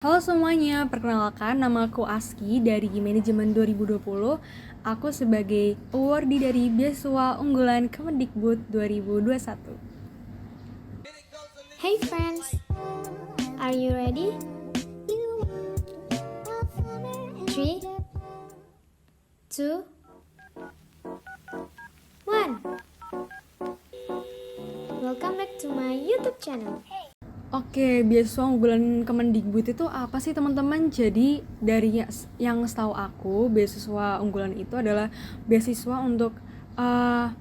Halo semuanya, perkenalkan nama aku Aski dari Manajemen 2020. Aku sebagai awardee dari Beasiswa Unggulan Kemendikbud 2021. Hey friends, are you ready? 3, 2, 1. Welcome back to my YouTube channel. Oke, beasiswa unggulan Kemendikbud itu apa sih teman-teman? Jadi dari yang setahu aku, beasiswa unggulan itu adalah beasiswa untuk uh,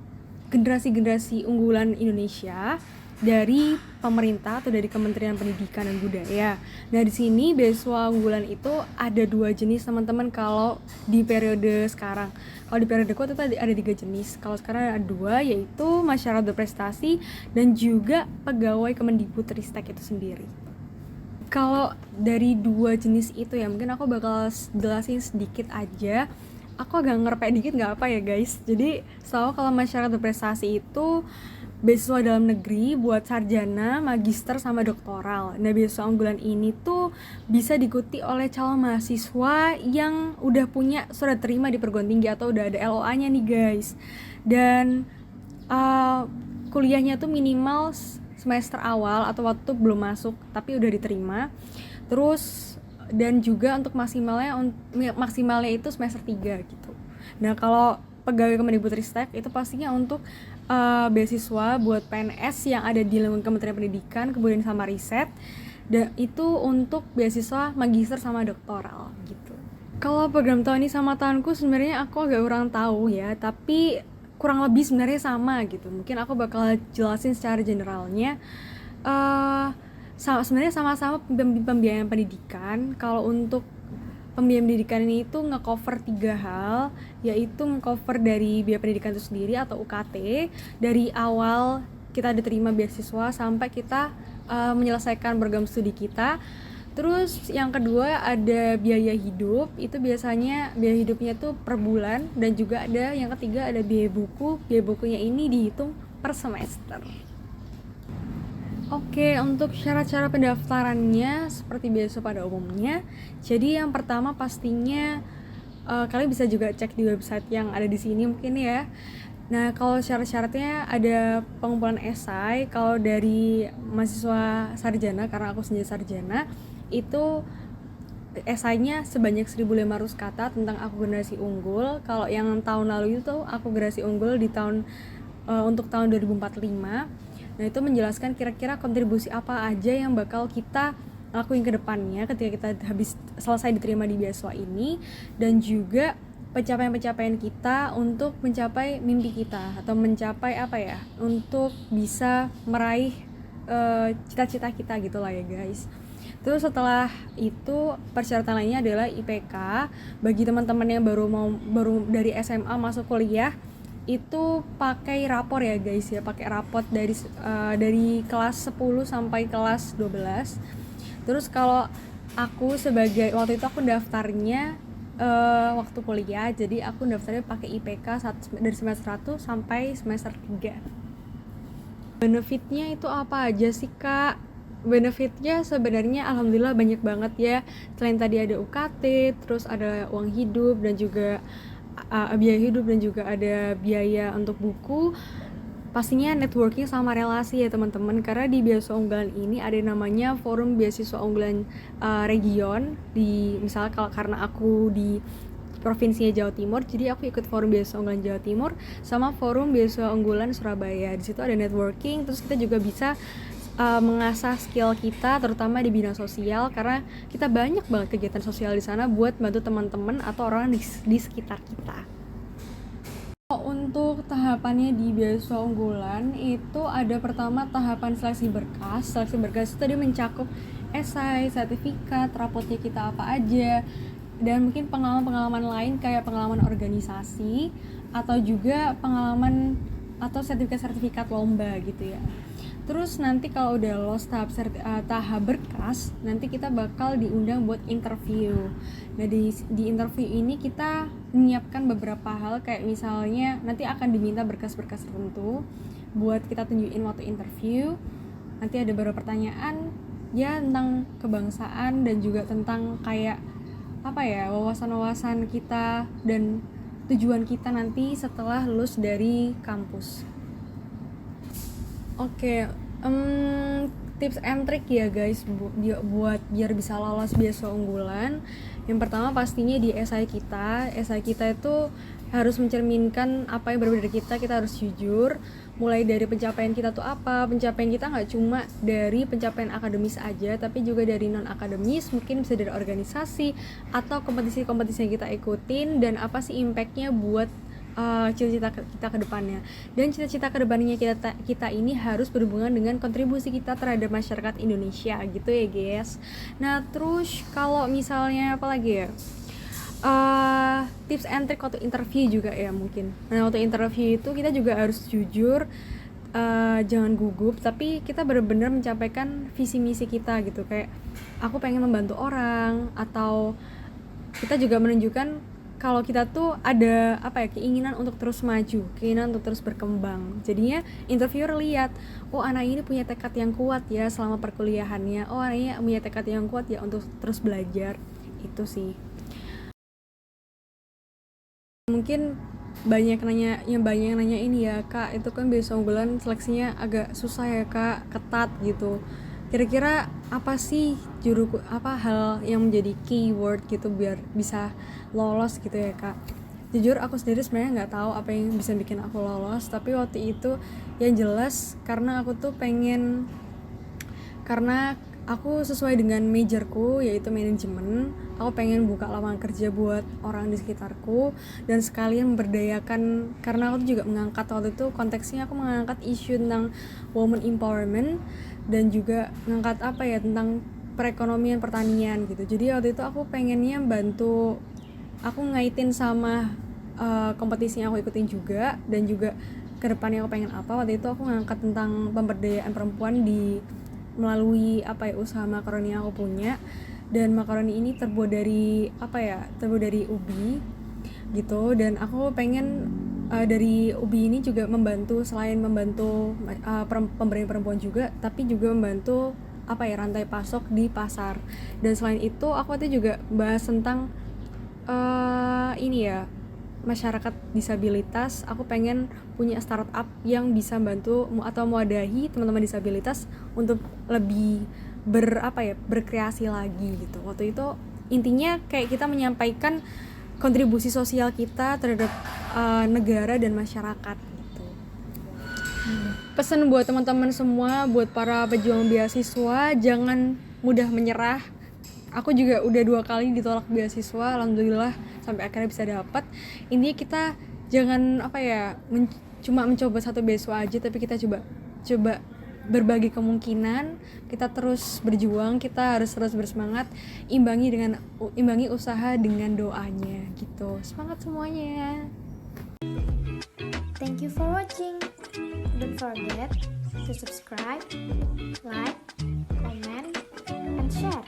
generasi-generasi unggulan Indonesia dari pemerintah atau dari Kementerian Pendidikan dan Budaya. Nah, di sini beasiswa unggulan itu ada 2 jenis teman-teman kalau di periode sekarang. Kalau di periode itu ada 3 jenis. Kalau sekarang ada 2, yaitu masyarakat berprestasi dan juga pegawai Kemendikbudristek itu sendiri. Kalau dari 2 jenis itu ya mungkin aku bakal jelasin sedikit aja. Aku agak ngerpek dikit nggak apa ya guys. Jadi setahu kalau masyarakat berprestasi itu beasiswa dalam negeri buat sarjana, magister, sama doktoral. Nah, beasiswa unggulan ini tuh bisa diikuti oleh calon mahasiswa yang udah punya surat terima di perguruan tinggi atau udah ada LOA-nya nih guys. Dan kuliahnya tuh minimal semester awal atau waktu belum masuk tapi udah diterima. Terus dan juga untuk maksimalnya itu semester 3 gitu. Nah, kalau pegawai Kemendikbudristek itu pastinya untuk beasiswa buat PNS yang ada di lingkungan Kementerian Pendidikan, Kebudayaan sama Riset, dan itu untuk beasiswa magister sama doktoral gitu. Kalau program tahun ini sama tahunku sebenarnya aku agak kurang tahu ya, tapi kurang lebih sebenarnya sama gitu. Mungkin aku bakal jelasin secara generalnya. Sebenarnya sama-sama pembiayaan pendidikan. Kalau untuk pembiayaan pendidikan ini itu nge-cover 3 hal, yaitu nge-cover dari biaya pendidikan itu sendiri atau UKT dari awal kita diterima beasiswa sampai kita menyelesaikan program studi kita. Terus yang kedua ada biaya hidup, itu biasanya biaya hidupnya tuh per bulan, dan juga ada yang ketiga ada biaya buku. Biaya bukunya ini dihitung per semester. Oke, untuk cara-cara pendaftarannya seperti biasa pada umumnya. Jadi yang pertama pastinya kalian bisa juga cek di website yang ada di sini mungkin ya. Nah, kalau syarat-syaratnya ada pengumpulan esai. Kalau dari mahasiswa sarjana, karena aku sendiri sarjana, itu esainya sebanyak 1.500 kata tentang aku generasi unggul. Kalau yang tahun lalu itu aku generasi unggul di untuk tahun 2045. Nah, itu menjelaskan kira-kira kontribusi apa aja yang bakal kita lakuin ke depannya ketika kita habis selesai diterima di beasiswa ini, dan juga pencapaian-pencapaian kita untuk mencapai mimpi kita atau mencapai apa ya, untuk bisa meraih cita-cita kita gitu lah ya guys. Terus setelah itu persyaratan lainnya adalah IPK. Bagi teman-teman yang baru dari SMA masuk kuliah, itu pakai rapor ya guys ya, pakai raport dari kelas 10 sampai kelas 12. Terus kalau aku sebagai waktu itu aku daftarnya waktu kuliah, jadi aku daftarnya pakai IPK dari semester 1 sampai semester 3. Benefitnya itu apa aja sih kak? Benefitnya sebenarnya alhamdulillah banyak banget ya. Selain tadi ada UKT, terus ada uang hidup dan juga biaya hidup, dan juga ada biaya untuk buku. Pastinya networking sama relasi ya teman-teman, karena di beasiswa unggulan ini ada namanya forum beasiswa unggulan region. Di misalnya kalau karena aku di provinsinya Jawa Timur, jadi aku ikut forum beasiswa unggulan Jawa Timur sama forum beasiswa unggulan Surabaya. Di situ ada networking, terus kita juga bisa mengasah skill kita terutama di bidang sosial, karena kita banyak banget kegiatan sosial di sana buat bantu teman-teman atau orang di sekitar kita. Untuk tahapannya di beasiswa unggulan itu ada pertama tahapan seleksi berkas. Seleksi berkas itu tadi mencakup esai, sertifikat, rapotnya kita apa aja, dan mungkin pengalaman-pengalaman lain kayak pengalaman organisasi atau juga pengalaman atau sertifikat-sertifikat lomba gitu ya. Terus nanti kalau udah lolos tahap berkas, nanti kita bakal diundang buat interview. Nah, di interview ini kita menyiapkan beberapa hal, kayak misalnya nanti akan diminta berkas-berkas tertentu buat kita tunjukin waktu interview. Nanti ada beberapa pertanyaan ya tentang kebangsaan dan juga tentang kayak apa ya, wawasan-wawasan kita dan tujuan kita nanti setelah lulus dari kampus. Oke, tips and trick ya guys buat biar bisa lolos beasiswa unggulan. Yang pertama pastinya di esai kita itu harus mencerminkan apa yang berbeda dari kita harus jujur. Mulai dari pencapaian kita tuh apa, pencapaian kita nggak cuma dari pencapaian akademis aja, tapi juga dari non akademis, mungkin bisa dari organisasi atau kompetisi-kompetisi yang kita ikutin, dan apa sih impactnya buat cita-cita kita ke depannya. Dan cita-cita ke depannya kita ini harus berhubungan dengan kontribusi kita terhadap masyarakat Indonesia gitu ya guys. Nah terus kalau misalnya apa lagi ya, tips and trick waktu interview juga ya mungkin. Nah waktu interview itu kita juga harus jujur, jangan gugup, tapi kita benar-benar mencapaikan visi misi kita gitu, kayak aku pengen membantu orang, atau kita juga menunjukkan kalau kita tuh ada apa ya, keinginan untuk terus maju, keinginan untuk terus berkembang. Jadinya interviewer lihat, oh anak ini punya tekad yang kuat ya selama perkuliahannya, oh anak ini punya tekad yang kuat ya untuk terus belajar. Itu sih. Mungkin banyak yang nanya ini ya, Kak, itu kan beasiswa unggulan seleksinya agak susah ya Kak, ketat gitu. Kira-kira apa sih hal yang menjadi keyword gitu biar bisa lolos gitu ya Kak? Jujur aku sendiri sebenarnya nggak tahu apa yang bisa bikin aku lolos, tapi waktu itu yang jelas karena aku sesuai dengan majorku yaitu manajemen. Aku pengen buka lapangan kerja buat orang di sekitarku dan sekalian memberdayakan, karena aku juga mengangkat waktu itu konteksnya aku mengangkat isu tentang women empowerment dan juga mengangkat apa ya, tentang perekonomian pertanian gitu. Jadi waktu itu aku pengennya bantu, aku ngaitin sama kompetisi yang aku ikutin juga, dan juga kedepannya aku pengen apa. Waktu itu aku ngangkat tentang pemberdayaan perempuan melalui usaha makaroni yang aku punya, dan makaroni ini terbuat dari ubi gitu. Dan aku pengen dari ubi ini juga selain membantu pemberdayaan perempuan juga, tapi juga membantu rantai pasok di pasar. Dan selain itu aku tadi juga bahas tentang masyarakat disabilitas. Aku pengen punya startup yang bisa bantu atau mewadahi teman-teman disabilitas untuk lebih berkreasi lagi gitu. Waktu itu intinya kayak kita menyampaikan kontribusi sosial kita terhadap negara dan masyarakat gitu. Pesan buat teman-teman semua, buat para pejuang beasiswa, jangan mudah menyerah. Aku juga udah 2 kali ditolak beasiswa, alhamdulillah sampai akhirnya bisa dapat. Intinya kita jangan cuma mencoba satu beasiswa aja, tapi kita coba berbagi kemungkinan. Kita terus berjuang, kita harus terus bersemangat, imbangi usaha dengan doanya gitu. Semangat semuanya. Thank you for watching. Don't forget to subscribe, like, comment, and share.